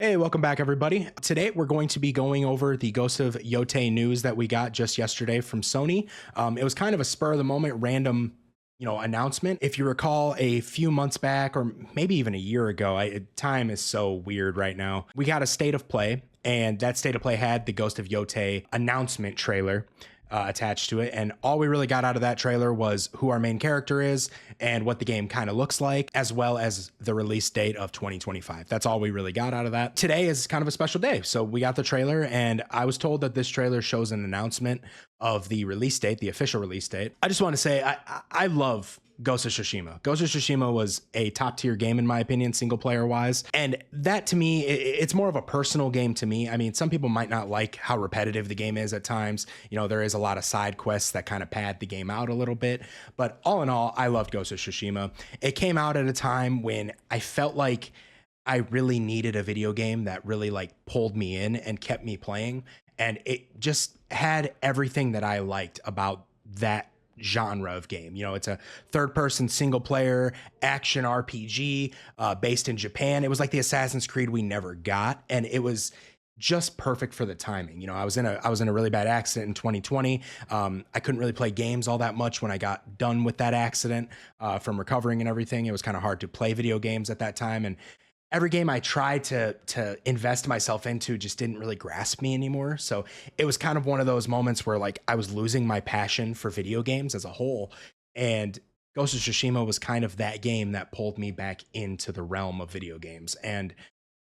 Hey, welcome back, everybody. Today, we're going to be going over the Ghost of Yotei news that we got just yesterday from Sony. It was kind of a spur of the moment, random, announcement. If you recall, a few months back, or maybe even a year ago, time is so weird right now. We got a state of play, and that state of play had the Ghost of Yotei announcement trailer attached to it, and all we really got out of that trailer was who our main character is and what the game kind of looks like, as well as the release date of 2025. That's all we really got out of that. Today is kind of a special day, so we got the trailer, and I was told that this trailer shows an announcement of the release date, the official release date. I just want to say I love Ghost of Tsushima. Ghost of Tsushima was a top tier game in my opinion, single player wise. And that to me, it's more of a personal game to me. I mean, some people might not like how repetitive the game is at times. There is a lot of side quests that kind of pad the game out a little bit. But all in all, I loved Ghost of Tsushima. It came out at a time when I felt like I really needed a video game that really pulled me in and kept me playing. And it just had everything that I liked about that genre of game. It's a third-person single-player action RPG based in Japan. It was like the Assassin's Creed we never got, and it was just perfect for the timing. I was in a really bad accident in 2020. I couldn't really play games all that much when I got done with that accident from recovering and everything. It was kind of hard to play video games at that time, and every game I tried to invest myself into just didn't really grasp me anymore. So it was kind of one of those moments where I was losing my passion for video games as a whole. And Ghost of Tsushima was kind of that game that pulled me back into the realm of video games. And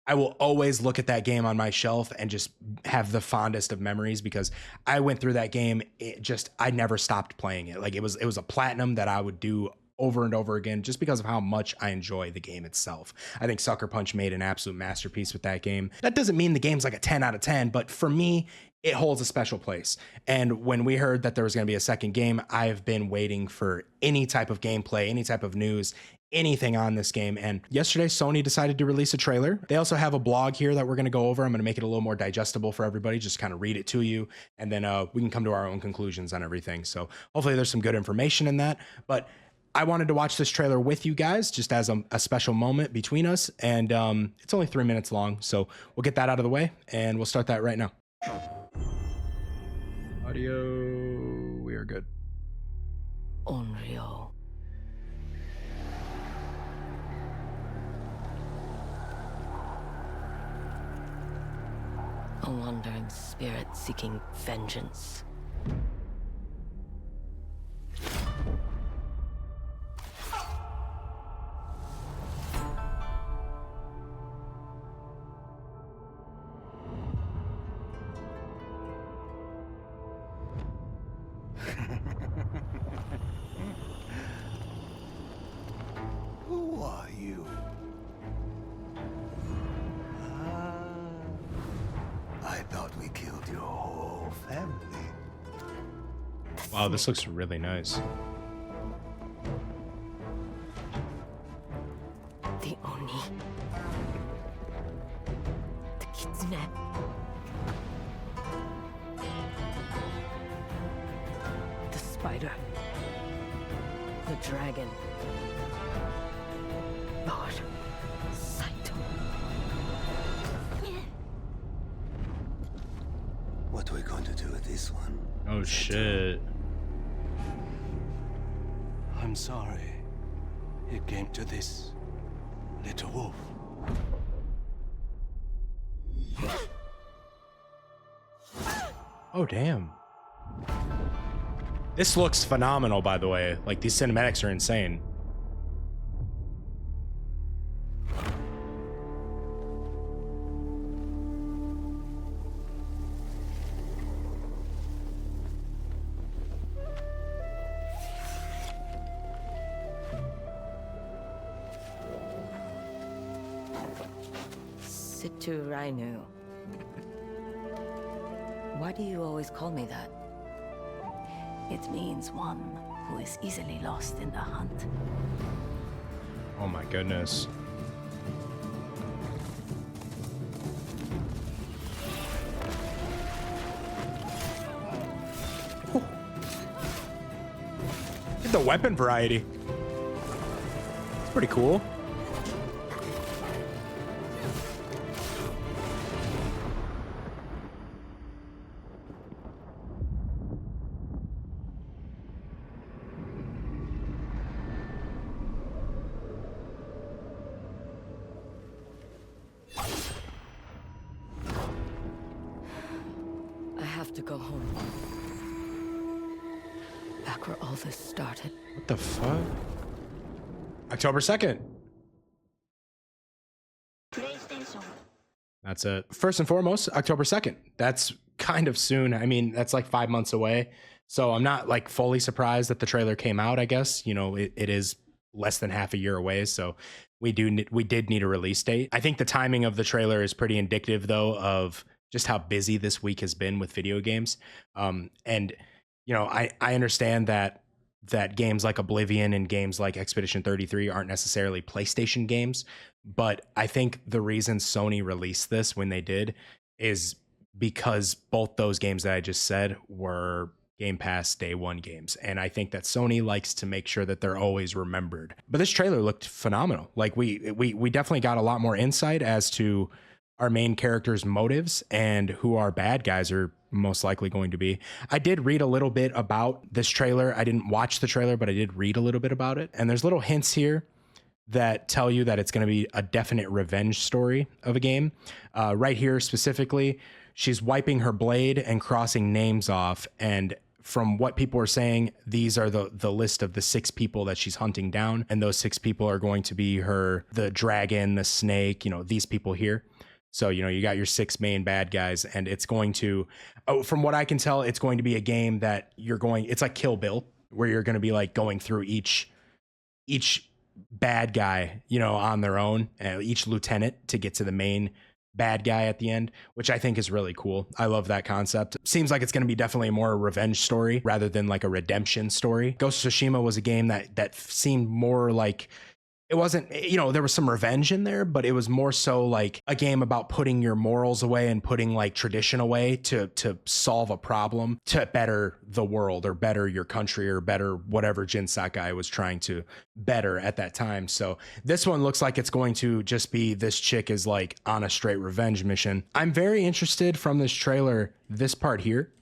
I will always look at that game on my shelf and just have the fondest of memories because I went through that game. I never stopped playing it. It was a platinum that I would do over and over again just because of how much I enjoy the game itself. I think Sucker Punch made an absolute masterpiece with that game. That doesn't mean the game's like a 10 out of 10, but for me, it holds a special place. And when we heard that there was going to be a second game, I've been waiting for any type of gameplay, any type of news, anything on this game. And yesterday, Sony decided to release a trailer. They also have a blog here that we're going to go over. I'm going to make it a little more digestible for everybody, just kind of read it to you. And then we can come to our own conclusions on everything. So hopefully there's some good information in that. But I wanted to watch this trailer with you guys just as a special moment between us. And it's only 3 minutes long. So we'll get that out of the way and we'll start that right now. Audio, we are good. Unreal. A wandering spirit seeking vengeance. Who are you? I thought we killed your whole family. Wow, this looks really nice. The Oni. The Kitsune. The spider. The dragon. Lord Saito. What are we going to do with this one? Oh shit. I'm sorry. It came to this, little wolf. Oh damn. This looks phenomenal, by the way. These cinematics are insane. Situ Rainu. Why do you always call me that? It means one who is easily lost in the hunt. Oh my goodness. The weapon variety. It's pretty cool. have to go home. Back where all this started. What the fuck? October 2nd. That's it. First and foremost, October 2nd. That's kind of soon. I mean, that's like 5 months away. So I'm not like fully surprised that the trailer came out, I guess. You know, it is less than half a year away. So we did need a release date. I think the timing of the trailer is pretty indicative, though, of just how busy this week has been with video games. And, you know, I understand that games like Oblivion and games like Expedition 33 aren't necessarily PlayStation games. But I think the reason Sony released this when they did is because both those games that I just said were Game Pass day one games. And I think that Sony likes to make sure that they're always remembered. But this trailer looked phenomenal. Like we definitely got a lot more insight as to our main characters' motives and who our bad guys are most likely going to be. I did read a little bit about this trailer. I didn't watch the trailer, but I did read a little bit about it. And there's little hints here that tell you that it's going to be a definite revenge story of a game. Right here specifically, she's wiping her blade and crossing names off. And from what people are saying, these are the list of the 6 people that she's hunting down. And those 6 people are going to be the dragon, the snake, you know, these people here. So, you know, you got your 6 main bad guys, and it's going to, from what I can tell, it's going to be a game that it's like Kill Bill, where you're going to be like going through each bad guy, you know, on their own, each lieutenant to get to the main bad guy at the end, which I think is really cool. I love that concept. Seems like it's going to be definitely more a revenge story rather than like a redemption story. Ghost of Tsushima was a game that seemed more like, it wasn't, you know, there was some revenge in there, but it was more so like a game about putting your morals away and putting like tradition away to solve a problem, to better the world or better your country or better whatever Jin Sakai was trying to better at that time. So this one looks like it's going to just be this chick is like on a straight revenge mission. I'm very interested from this trailer, this part here.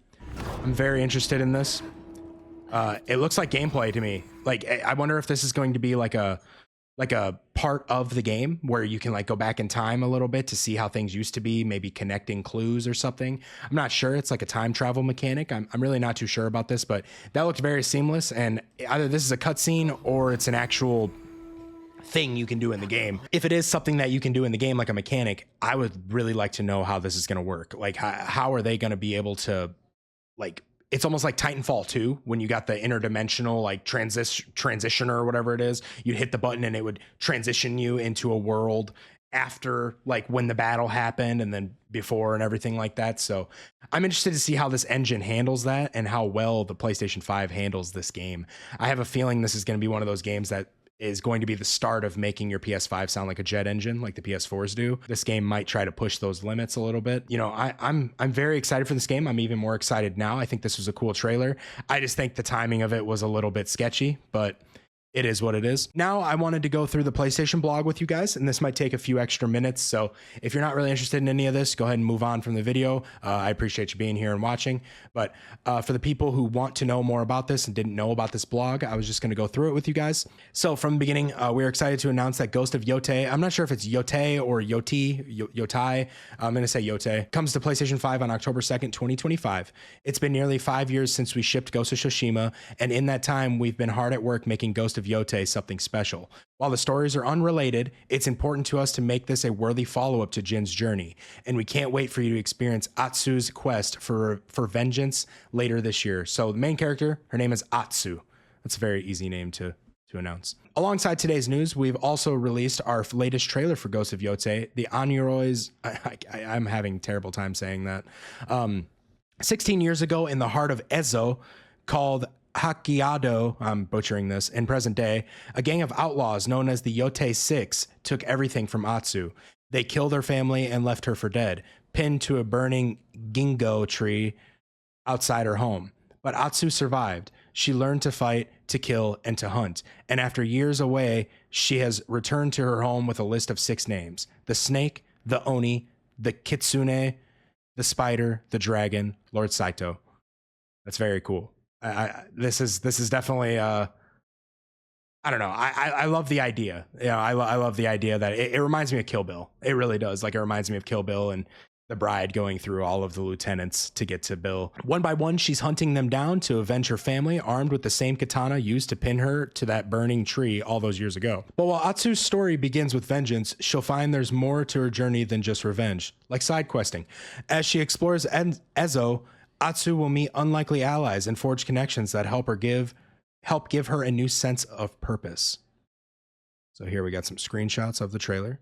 I'm very interested in this. It looks like gameplay to me. Like, I wonder if this is going to be like a part of the game where you can like go back in time a little bit to see how things used to be, maybe connecting clues or something. I'm not sure. It's like a time travel mechanic. I'm really not too sure about this, but that looked very seamless. And either this is a cutscene or it's an actual thing you can do in the game. If it is something that you can do in the game, like a mechanic, I would really like to know how this is going to work. Like, how are they going to be able to, like, it's almost like Titanfall 2 when you got the interdimensional like transitioner or whatever it is. You'd hit the button and it would transition you into a world after like when the battle happened and then before and everything like that. So I'm interested to see how this engine handles that and how well the PlayStation 5 handles this game. I have a feeling this is going to be one of those games that is going to be the start of making your PS5 sound like a jet engine, like the PS4s do. This game might try to push those limits a little bit. You know, I'm very excited for this game. I'm even more excited now. I think this was a cool trailer. I just think the timing of it was a little bit sketchy, but it is what it is. Now I wanted to go through the PlayStation blog with you guys, and this might take a few extra minutes. So if you're not really interested in any of this, go ahead and move on from the video. I appreciate you being here and watching. But for the people who want to know more about this and didn't know about this blog, I was just going to go through it with you guys. So from the beginning, we're excited to announce that Ghost of Yotei, I'm not sure if it's Yotei or Yotei. I'm going to say Yotei, comes to PlayStation 5 on October 2nd, 2025. It's been nearly 5 years since we shipped Ghost of Tsushima, and in that time, we've been hard at work making Ghost of Yotei something special. While the stories are unrelated, it's important to us to make this a worthy follow-up to Jin's journey, and we can't wait for you to experience Atsu's quest for vengeance later this year. So the main character, her name is Atsu. That's a very easy name to announce. Alongside today's news, we've also released our latest trailer for Ghost of Yotei, the Anyoroi's, I'm having a terrible time saying that, 16 years ago in the heart of Ezo, called Hakiado, I'm butchering this, in present day, a gang of outlaws known as the Yotei Six took everything from Atsu. They killed her family and left her for dead, pinned to a burning ginkgo tree outside her home. But Atsu survived. She learned to fight, to kill, and to hunt. And after years away, she has returned to her home with a list of 6 names: the snake, the oni, the kitsune, the spider, the dragon, Lord Saito. That's very cool. This is definitely I don't know. I love the idea. Yeah, I love the idea that it reminds me of Kill Bill. It really does. Like, it reminds me of Kill Bill and the bride going through all of the lieutenants to get to Bill. One by one, she's hunting them down to avenge her family, armed with the same katana used to pin her to that burning tree all those years ago. But while Atsu's story begins with vengeance, she'll find there's more to her journey than just revenge, like side questing. As she explores Ezo, Atsu will meet unlikely allies and forge connections that help give her a new sense of purpose. So here we got some screenshots of the trailer.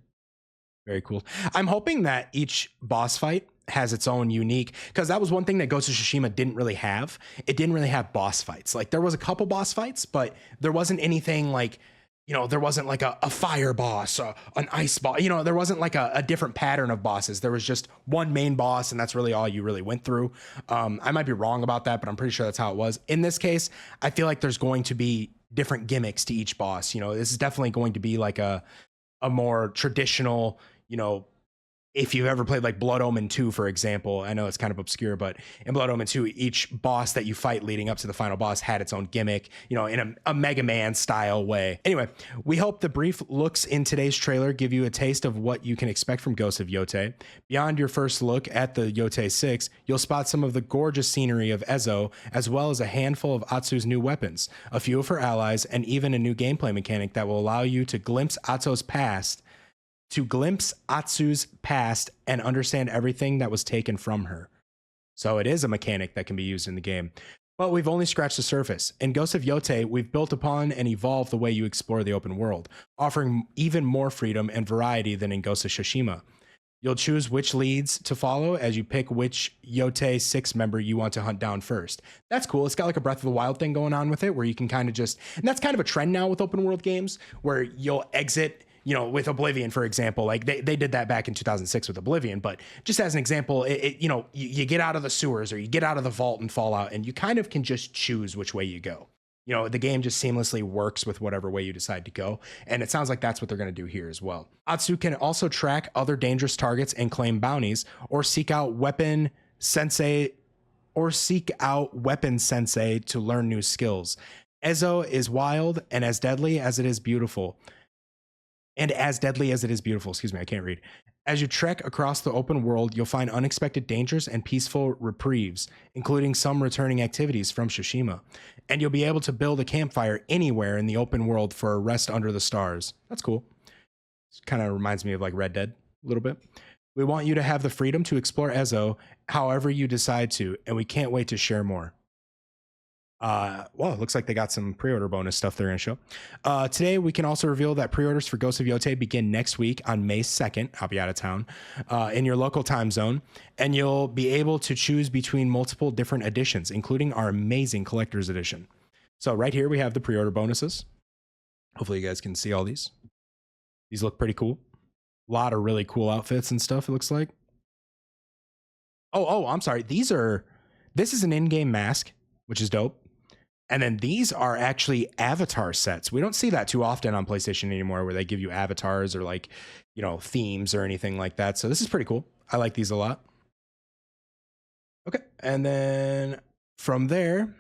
Very cool. I'm hoping that each boss fight has its own unique, because that was one thing that Ghost of Tsushima didn't really have. It didn't really have boss fights. Like, there was a couple boss fights, but there wasn't anything like, you know, there wasn't like a fire boss, an ice boss. You know, there wasn't like a different pattern of bosses. There was just one main boss, and that's really all you really went through. I might be wrong about that, but I'm pretty sure that's how it was. In this case, I feel like there's going to be different gimmicks to each boss. You know, this is definitely going to be like a more traditional, you know, if you've ever played like Blood Omen 2, for example, I know it's kind of obscure, but in Blood Omen 2, each boss that you fight leading up to the final boss had its own gimmick, you know, in a Mega Man style way. Anyway, we hope the brief looks in today's trailer give you a taste of what you can expect from Ghost of Yotei. Beyond your first look at the Yotei 6, you'll spot some of the gorgeous scenery of Ezo, as well as a handful of Atsu's new weapons, a few of her allies, and even a new gameplay mechanic that will allow you to glimpse Atsu's past and understand everything that was taken from her. So it is a mechanic that can be used in the game. But we've only scratched the surface. In Ghost of Yotei, we've built upon and evolved the way you explore the open world, offering even more freedom and variety than in Ghost of Tsushima. You'll choose which leads to follow as you pick which Yotei 6 member you want to hunt down first. That's cool. It's got like a Breath of the Wild thing going on with it, where you can kind of just, and that's kind of a trend now with open world games, where you'll exit, you know, with Oblivion, for example. Like they did that back in 2006 with Oblivion, but just as an example, you know, you get out of the sewers or you get out of the vault in Fallout, and you kind of can just choose which way you go. You know, the game just seamlessly works with whatever way you decide to go. And it sounds like that's what they're going to do here as well. Atsu can also track other dangerous targets and claim bounties, or seek out weapon sensei to learn new skills. Ezo is wild and as deadly as it is beautiful. Excuse me, I can't read. As you trek across the open world, you'll find unexpected dangers and peaceful reprieves, including some returning activities from Tsushima. And you'll be able to build a campfire anywhere in the open world for a rest under the stars. That's cool. It kind of reminds me of like Red Dead a little bit. We want you to have the freedom to explore Ezo however you decide to, and we can't wait to share more. Well, it looks like they got some pre-order bonus stuff they're going to show. Today, we can also reveal that pre-orders for Ghost of Yotei begin next week on May 2nd. I'll be out of town in your local time zone, and you'll be able to choose between multiple different editions, including our amazing collector's edition. So right here, we have the pre-order bonuses. Hopefully you guys can see all these. These look pretty cool. A lot of really cool outfits and stuff, it looks like. Oh, I'm sorry. This is an in-game mask, which is dope. And then these are actually avatar sets. We don't see that too often on PlayStation anymore, where they give you avatars or like, you know, themes or anything like that. So this is pretty cool. I like these a lot. Okay. And then from there,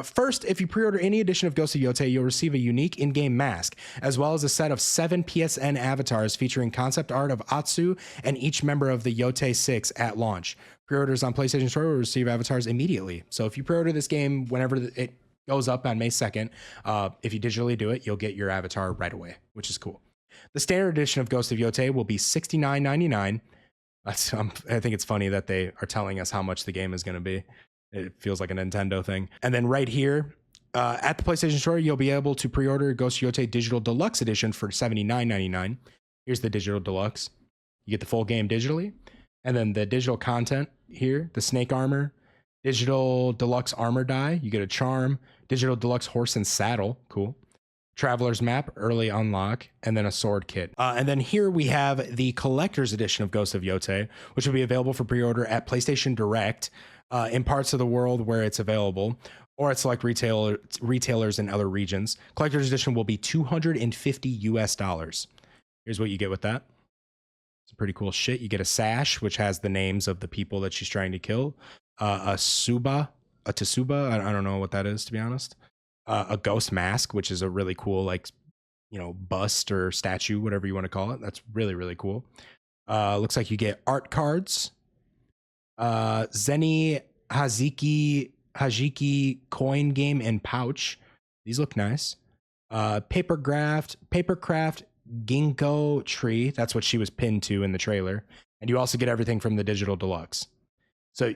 first, if you pre-order any edition of Ghost of Yotei, you'll receive a unique in-game mask, as well as a set of 7 PSN avatars featuring concept art of Atsu and each member of the Yotei 6 at launch. Pre-orders on PlayStation Store will receive avatars immediately. So if you pre-order this game whenever it goes up on May 2nd, if you digitally do it, you'll get your avatar right away, which is cool. The standard edition of Ghost of Yotei will be $69.99. I think it's funny that they are telling us how much the game is going to be. It feels like a Nintendo thing. And then right here, at the PlayStation Store, you'll be able to pre-order Ghost of Yotei Digital Deluxe Edition for $79.99. Here's the Digital Deluxe. You get the full game digitally. And then the digital content here, the Snake Armor, Digital Deluxe Armor Die. You get a Charm, Digital Deluxe Horse and Saddle. Cool. Traveler's Map, Early Unlock, and then a Sword Kit. And then here we have the Collector's Edition of Ghost of Yotei, which will be available for pre-order at PlayStation Direct in parts of the world where it's available, or at select retailers in other regions. Collector's Edition will be $250. Here's what you get with that. Some pretty cool shit. You get a sash, which has the names of the people that she's trying to kill. A Tsuba. I don't know what that is, to be honest. A ghost mask, which is a really cool, like, you know, bust or statue, whatever you want to call it. That's really, really cool. Looks like you get art cards. Zeni Hajiki coin game and pouch. These look nice. Papercraft ginkgo tree. That's what she was pinned to in the trailer. And you also get everything from the digital deluxe. So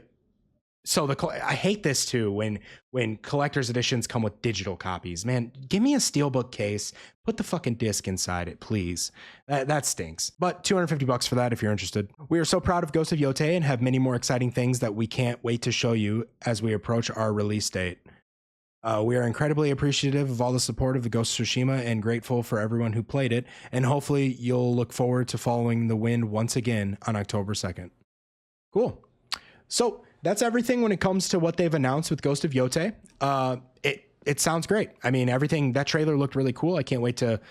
I hate this too when collector's editions come with digital copies. Man, give me a steelbook case. Put the fucking disc inside it, please. That stinks. But $250 for that if you're interested. We are so proud of Ghost of Yotei and have many more exciting things that we can't wait to show you as we approach our release date. We are incredibly appreciative of all the support of the Ghost of Tsushima and grateful for everyone who played it. And hopefully you'll look forward to following the wind once again on October 2nd. Cool. So that's everything when it comes to what they've announced with Ghost of Yotei. It sounds great. I mean, everything, that trailer looked really cool. I can't wait to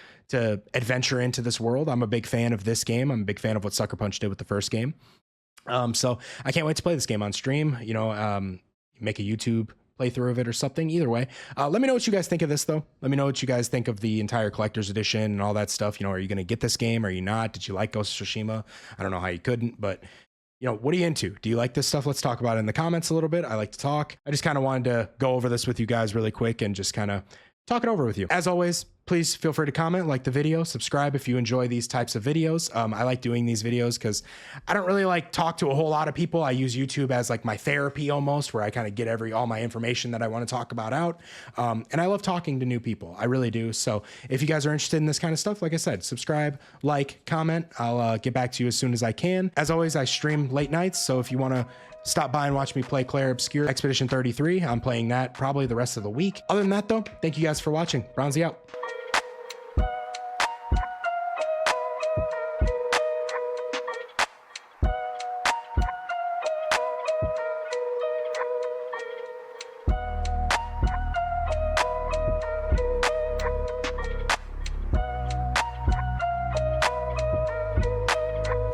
adventure into this world. I'm a big fan of this game. I'm a big fan of what Sucker Punch did with the first game. So I can't wait to play this game on stream, make a YouTube playthrough of it or something. Either way, let me know what you guys think of this though. Let me know what you guys think of the entire collector's edition and all that stuff. Are you going to get this game? Are you not? Did you like Ghost of Tsushima? I don't know how you couldn't, but what are you into? Do you like this stuff? Let's talk about it in the comments a little bit. I like to talk. I just kind of wanted to go over this with you guys really quick and just kind of talk it over with you. As always, please feel free to comment, like the video, subscribe if you enjoy these types of videos. I like doing these videos because I don't really talk to a whole lot of people. I use YouTube as my therapy almost, where I kind of get all my information that I want to talk about out. And I love talking to new people. I really do. So if you guys are interested in this kind of stuff, like I said, subscribe, like, comment. I'll get back to you as soon as I can. As always, I stream late nights. So if you want to stop by and watch me play Claire Obscure Expedition 33, I'm playing that probably the rest of the week. Other than that though, thank you guys for watching. Bronzey out.